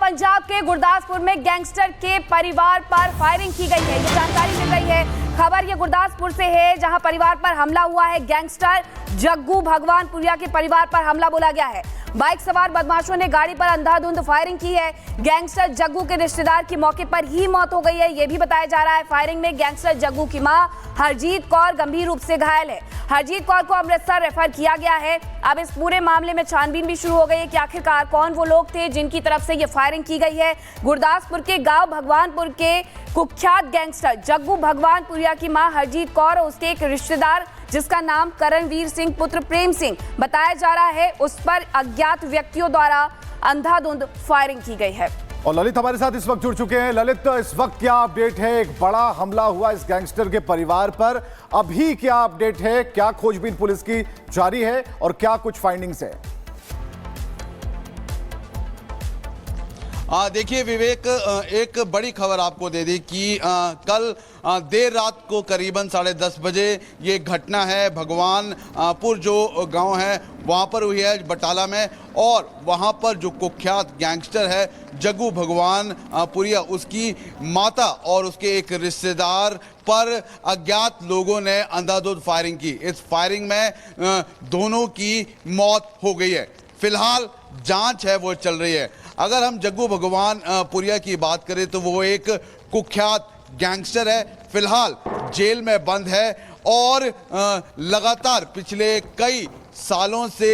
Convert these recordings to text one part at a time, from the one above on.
पंजाब के गुरदासपुर में गैंगस्टर के परिवार पर फायरिंग की गई है। ये जानकारी मिल रही है। खबर ये गुरदासपुर से है, जहां परिवार पर हमला हुआ है। गैंगस्टर जग्गू भगवानपुरिया के परिवार पर हमला बोला गया है। बाइक सवार बदमाशों ने गाड़ी पर अंधाधुंध फायरिंग की है। गैंगस्टर जग्गू के रिश्तेदार की मौके पर ही मौत हो गई है, ये भी बताया जा रहा है। फायरिंग में गैंगस्टर जग्गू की मां हरजीत कौर गंभीर रूप से घायल है। हरजीत कौर को अमृतसर रेफर किया गया है। अब इस पूरे मामले में छानबीन भी शुरू हो गई है कि आखिरकार कौन वो लोग थे जिनकी तरफ से ये फायरिंग की गई है। गुरदासपुर के गांव भगवानपुर के कुख्यात गैंगस्टर जग्गू भगवानपुरिया की मां हरजीत कौर और उसके एक रिश्तेदार जिसका नाम करणवीर सिंह पुत्र प्रेम सिंह बताया जा रहा है, उस पर अज्ञात व्यक्तियों द्वारा अंधाधुंध फायरिंग की गई है। और ललित हमारे साथ इस वक्त जुड़ चुके हैं। ललित, इस वक्त क्या अपडेट है? एक बड़ा हमला हुआ इस गैंगस्टर के परिवार पर, अभी क्या अपडेट है? क्या खोजबीन पुलिस की जारी है और क्या कुछ फाइंडिंग्स है? देखिए विवेक, एक बड़ी खबर आपको दे दी कि कल देर रात को करीबन 10:30 बजे ये घटना है भगवानपुर जो गांव है वहां पर हुई है बटाला में। और वहां पर जो कुख्यात गैंगस्टर है जग्गू भगवानपुरिया, उसकी माता और उसके एक रिश्तेदार पर अज्ञात लोगों ने अंधाधुंध फायरिंग की। इस फायरिंग में दोनों की मौत हो गई है। फिलहाल जांच है वो चल रही है। अगर हम जग्गू भगवानपुरिया की बात करें तो वो एक कुख्यात गैंगस्टर है, फिलहाल जेल में बंद है और लगातार पिछले कई सालों से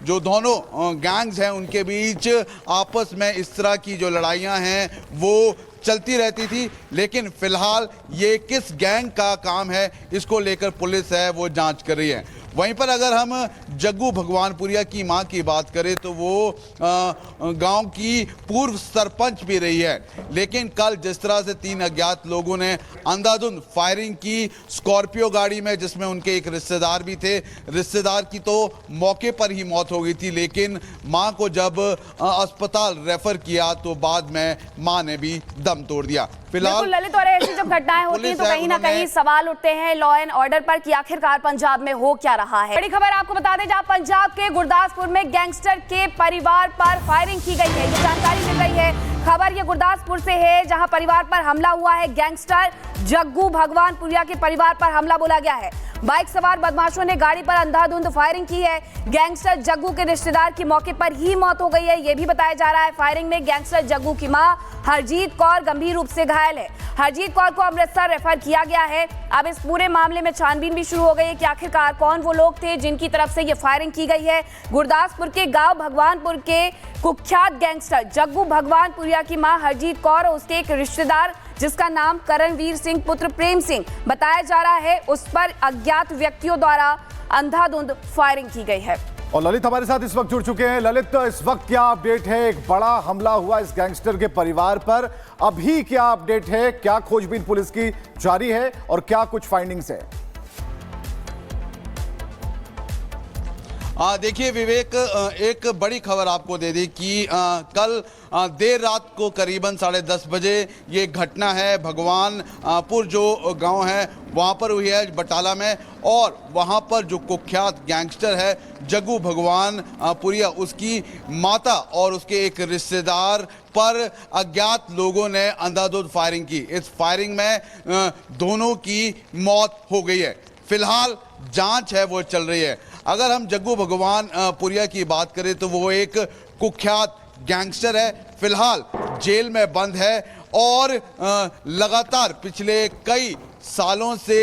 जो दोनों गैंग्स हैं उनके बीच आपस में इस तरह की जो लड़ाइयां हैं वो चलती रहती थी। लेकिन फिलहाल ये किस गैंग का काम है इसको लेकर पुलिस है वो जांच कर रही है। वहीं पर अगर हम जग्गू भगवानपुरिया की मां की बात करें तो वो गांव की पूर्व सरपंच भी रही है। लेकिन कल जिस तरह से 3 अज्ञात लोगों ने अंधाधुंध फायरिंग की स्कॉर्पियो गाड़ी में, जिसमें उनके एक रिश्तेदार भी थे, रिश्तेदार की तो मौके पर ही मौत हो गई थी। लेकिन मां को जब अस्पताल रेफर किया तो बाद में मां ने भी दम तोड़ दिया। फिलहाल ललित, और ऐसी जब घटनाएं होती हैं तो कहीं ना कहीं सवाल उठते हैं लॉ एंड ऑर्डर पर कि आखिरकार पंजाब में हो क्या रहा है। बड़ी खबर आपको बता दें, जहां पंजाब के गुरदासपुर में गैंगस्टर के परिवार पर फायरिंग की गई है। ये जानकारी मिल रही है। खबर ये गुरदासपुर से है, जहां परिवार पर हमला हुआ है। गैंगस्टर जग्गू भगवानपुरिया के परिवार पर हमला बोला गया है। बाइक सवार बदमाशों ने गाड़ी पर अंधाधुंध फायरिंग की है। गैंगस्टर जग्गू के रिश्तेदार की मौके पर ही मौत हो गई है, ये भी बताया जा रहा है। फायरिंग में गैंगस्टर जग्गू की मां हरजीत कौर गंभीर रूप से घायल है। हरजीत कौर को अमृतसर रेफर किया गया है। अब इस पूरे मामले में छानबीन भी शुरू हो गई है कि आखिरकार कौन वो लोग थे जिनकी तरफ से ये फायरिंग की गई है। गुरदासपुर के गांव भगवानपुर के कुख्यात गैंगस्टर जग्गू भगवानपुरिया की मां हरजीत कौर और उसके एक रिश्तेदार जिसका नाम करणवीर सिंह पुत्र प्रेम सिंह बताया जा रहा है, उस पर अज्ञात व्यक्तियों द्वारा अंधाधुंध फायरिंग की गई है। और ललित हमारे साथ इस वक्त जुड़ चुके हैं। ललित, इस वक्त क्या अपडेट है? एक बड़ा हमला हुआ इस गैंगस्टर के परिवार पर, अभी क्या अपडेट है? क्या खोजबीन पुलिस की जारी है और क्या कुछ फाइंडिंग्स है? देखिए विवेक, एक बड़ी खबर आपको दे दी कि कल देर रात को करीबन 10:30 बजे ये घटना है भगवानपुर जो गांव है वहां पर हुई है बटाला में। और वहां पर जो कुख्यात गैंगस्टर है जग्गू भगवानपुरिया, उसकी माता और उसके एक रिश्तेदार पर अज्ञात लोगों ने अंधाधुंध फायरिंग की। इस फायरिंग में दोनों की मौत हो गई है। फिलहाल जांच है वो चल रही है। अगर हम जग्गू भगवानपुरिया की बात करें तो वो एक कुख्यात गैंगस्टर है, फिलहाल जेल में बंद है और लगातार पिछले कई सालों से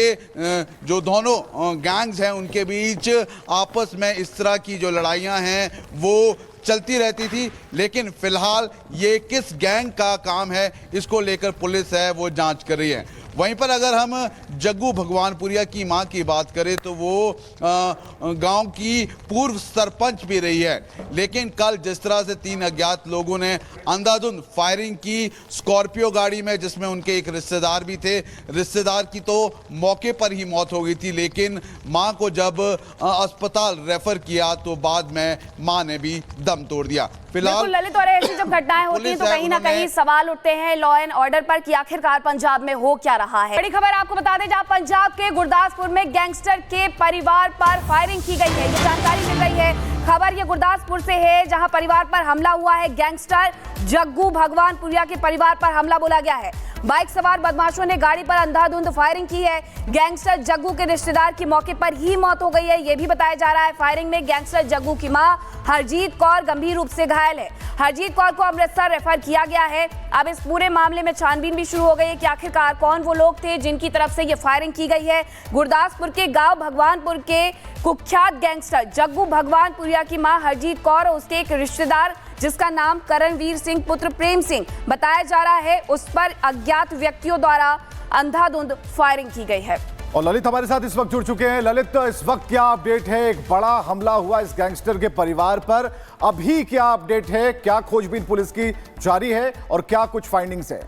जो दोनों गैंग्स हैं उनके बीच आपस में इस तरह की जो लड़ाइयां हैं वो चलती रहती थी। लेकिन फिलहाल ये किस गैंग का काम है इसको लेकर पुलिस है वो जांच कर रही है। वहीं पर अगर हम जग्गू भगवानपुरिया की मां की बात करें तो वो गांव की पूर्व सरपंच भी रही है। लेकिन कल जिस तरह से 3 अज्ञात लोगों ने अंधाधुंध फायरिंग की स्कॉर्पियो गाड़ी में, जिसमें उनके एक रिश्तेदार भी थे, रिश्तेदार की तो मौके पर ही मौत हो गई थी। लेकिन मां को जब अस्पताल रेफर किया तो बाद में मां ने भी दम तोड़ दिया। फिलहाल ललित, और ऐसी जब घटनाएं होती हैं तो कहीं ना कहीं सवाल उठते हैं लॉ एंड ऑर्डर पर कि आखिरकार पंजाब में हो क्या रहा है। बड़ी खबर आपको बता दें, जहां पंजाब के गुरदासपुर में गैंगस्टर के परिवार पर फायरिंग की गई है। ये जानकारी मिल रही है। खबर ये गुरदासपुर से है, जहां परिवार पर हमला हुआ है। गैंगस्टर जग्गू भगवानपुरिया के परिवार पर हमला बोला गया है। बाइक सवार बदमाशों ने गाड़ी पर अंधाधुंध फायरिंग की है। गैंगस्टर जग्गू के रिश्तेदार की मौके पर ही मौत हो गई है, यह भी बताया जा रहा है। फायरिंग में गैंगस्टर जग्गू की मां हरजीत कौर गंभीर रूप से घायल है। हरजीत कौर को अमृतसर रेफर किया गया है। अब इस पूरे मामले में छानबीन भी शुरू हो गई है कि आखिरकार कौन वो लोग थे जिनकी तरफ से ये फायरिंग की गई है। गुरदासपुर के गांव भगवानपुर के कुख्यात गैंगस्टर जग्गू भगवानपुरिया की मां हरजीत कौर और उसके एक रिश्तेदार जिसका नाम करणवीर सिंह पुत्र प्रेम सिंह बताया जा रहा है, उस पर अज्ञात व्यक्तियों द्वारा अंधाधुंध फायरिंग की गई है। और ललित हमारे साथ इस वक्त जुड़ चुके हैं। ललित, इस वक्त क्या अपडेट है? एक बड़ा हमला हुआ इस गैंगस्टर के परिवार पर, अभी क्या अपडेट है? क्या खोजबीन पुलिस की जारी है और क्या कुछ फाइंडिंग्स है?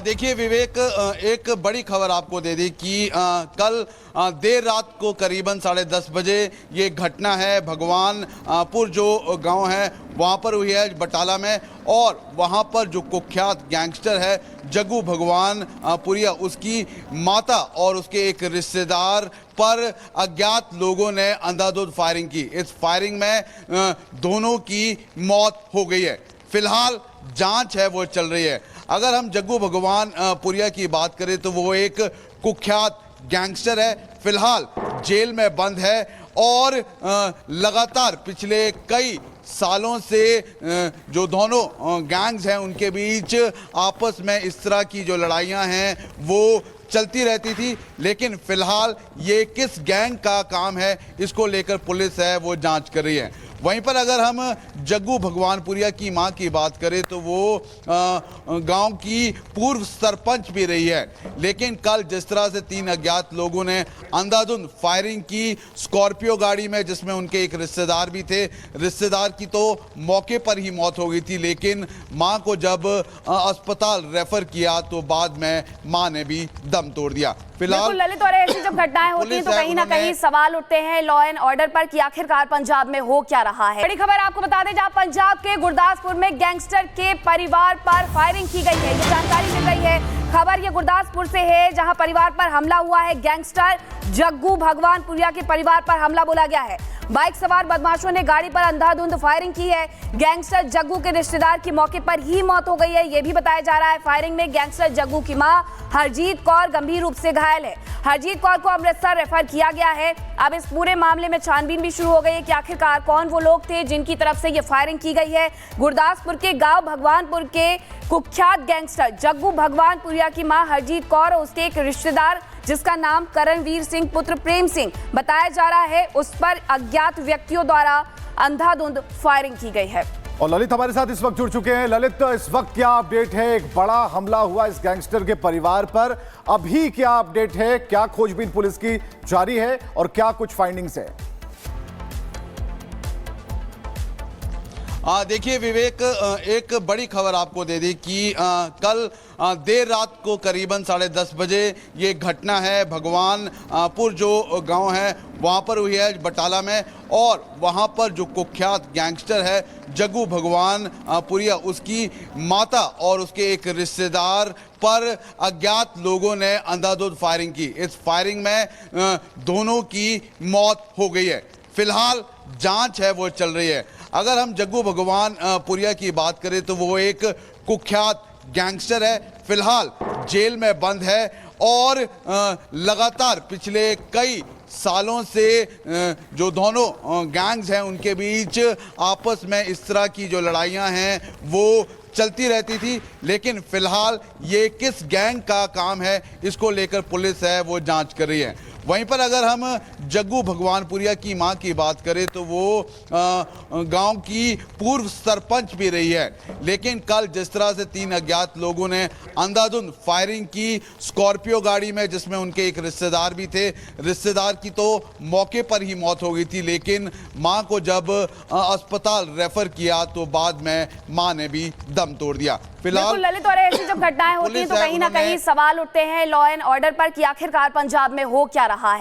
देखिए विवेक, एक बड़ी खबर आपको दे दी कि कल देर रात को करीबन 10:30 बजे ये घटना है भगवानपुर जो गांव है वहां पर हुई है बटाला में। और वहां पर जो कुख्यात गैंगस्टर है जग्गू भगवानपुरिया, उसकी माता और उसके एक रिश्तेदार पर अज्ञात लोगों ने अंधाधुंध फायरिंग की। इस फायरिंग में दोनों की मौत हो गई है। फिलहाल जांच है वो चल रही है। अगर हम जग्गू भगवानपुरिया की बात करें तो वो एक कुख्यात गैंगस्टर है, फिलहाल जेल में बंद है और लगातार पिछले कई सालों से जो दोनों गैंग्स हैं उनके बीच आपस में इस तरह की जो लड़ाइयां हैं वो चलती रहती थी। लेकिन फिलहाल ये किस गैंग का काम है इसको लेकर पुलिस है वो जांच कर रही है। वहीं पर अगर हम जग्गू भगवानपुरिया की मां की बात करें तो वो गांव की पूर्व सरपंच भी रही है। लेकिन कल जिस तरह से 3 अज्ञात लोगों ने अंधाधुंध फायरिंग की स्कॉर्पियो गाड़ी में, जिसमें उनके एक रिश्तेदार भी थे, रिश्तेदार की तो मौके पर ही मौत हो गई थी। लेकिन मां को जब अस्पताल रेफर किया तो बाद में मां ने भी दम तोड़ दिया। बिल्कुल ललित, और ऐसी जब घटनाएं होती हैं तो कहीं ना कहीं सवाल उठते हैं लॉ एंड ऑर्डर पर कि आखिरकार पंजाब में हो क्या रहा है। बड़ी खबर आपको बता दें, जहां पंजाब के गुरदासपुर में गैंगस्टर के परिवार पर फायरिंग की गई है, ये जानकारी मिल रही है। खबर ये गुरदासपुर से है, जहां परिवार पर हमला हुआ है। गैंगस्टर जग्गू भगवानपुरिया के परिवार पर हमला बोला गया है। बाइक सवार बदमाशों ने गाड़ी पर अंधाधुंध फायरिंग की है। गैंगस्टर जग्गू के रिश्तेदार की मौके पर ही मौत हो गई है, यह भी बताया जा रहा है। फायरिंग में गैंगस्टर जग्गू की मां हरजीत कौर गंभीर रूप से घायल है। हरजीत कौर को अमृतसर रेफर किया गया है। अब इस पूरे मामले में छानबीन भी शुरू हो गई है कि आखिरकार कौन वो लोग थे जिनकी तरफ से ये फायरिंग की गई है। गुरदासपुर के गांव भगवानपुर के कुख्यात गैंगस्टर जग्गू भगवानपुरिया की मां हरजीत कौर और उसके एक रिश्तेदार जिसका नाम करणवीर सिंह पुत्र प्रेम सिंह बताया जा रहा है, उस पर अज्ञात व्यक्तियों द्वारा अंधाधुंध फायरिंग की गई है। और ललित हमारे साथ इस वक्त जुड़ चुके हैं। ललित, इस वक्त क्या अपडेट है? एक बड़ा हमला हुआ इस गैंगस्टर के परिवार पर, अभी क्या अपडेट है? क्या खोजबीन पुलिस की जारी है और क्या कुछ फाइंडिंग्स है? देखिए विवेक, एक बड़ी खबर आपको दे दी कि कल देर रात को करीबन 10:30 बजे ये घटना है भगवानपुर जो गांव है वहां पर हुई है बटाला में। और वहां पर जो कुख्यात गैंगस्टर है जग्गू भगवानपुरिया, उसकी माता और उसके एक रिश्तेदार पर अज्ञात लोगों ने अंधाधुंध फायरिंग की। इस फायरिंग में दोनों की मौत हो गई है। फिलहाल जांच है वो चल रही है। अगर हम जग्गू भगवानपुरिया की बात करें तो वो एक कुख्यात गैंगस्टर है, फिलहाल जेल में बंद है और लगातार पिछले कई सालों से जो दोनों गैंग्स हैं उनके बीच आपस में इस तरह की जो लड़ाइयां हैं वो चलती रहती थी। लेकिन फिलहाल ये किस गैंग का काम है इसको लेकर पुलिस है वो जांच कर रही है। वहीं पर अगर हम जग्गू भगवानपुरिया की मां की बात करें तो वो गांव की पूर्व सरपंच भी रही है। लेकिन कल जिस तरह से 3 अज्ञात लोगों ने अंधाधुंध फायरिंग की स्कॉर्पियो गाड़ी में, जिसमें उनके एक रिश्तेदार भी थे, रिश्तेदार की तो मौके पर ही मौत हो गई थी। लेकिन मां को जब अस्पताल रेफर किया तो बाद में मां ने भी दम तोड़ दिया। फिलहाल ललित, और ऐसी जब घटनाएं होती हैं तो कहीं ना कहीं सवाल उठते हैं लॉ एंड ऑर्डर पर कि आखिरकार पंजाब में हो क्या रहा है।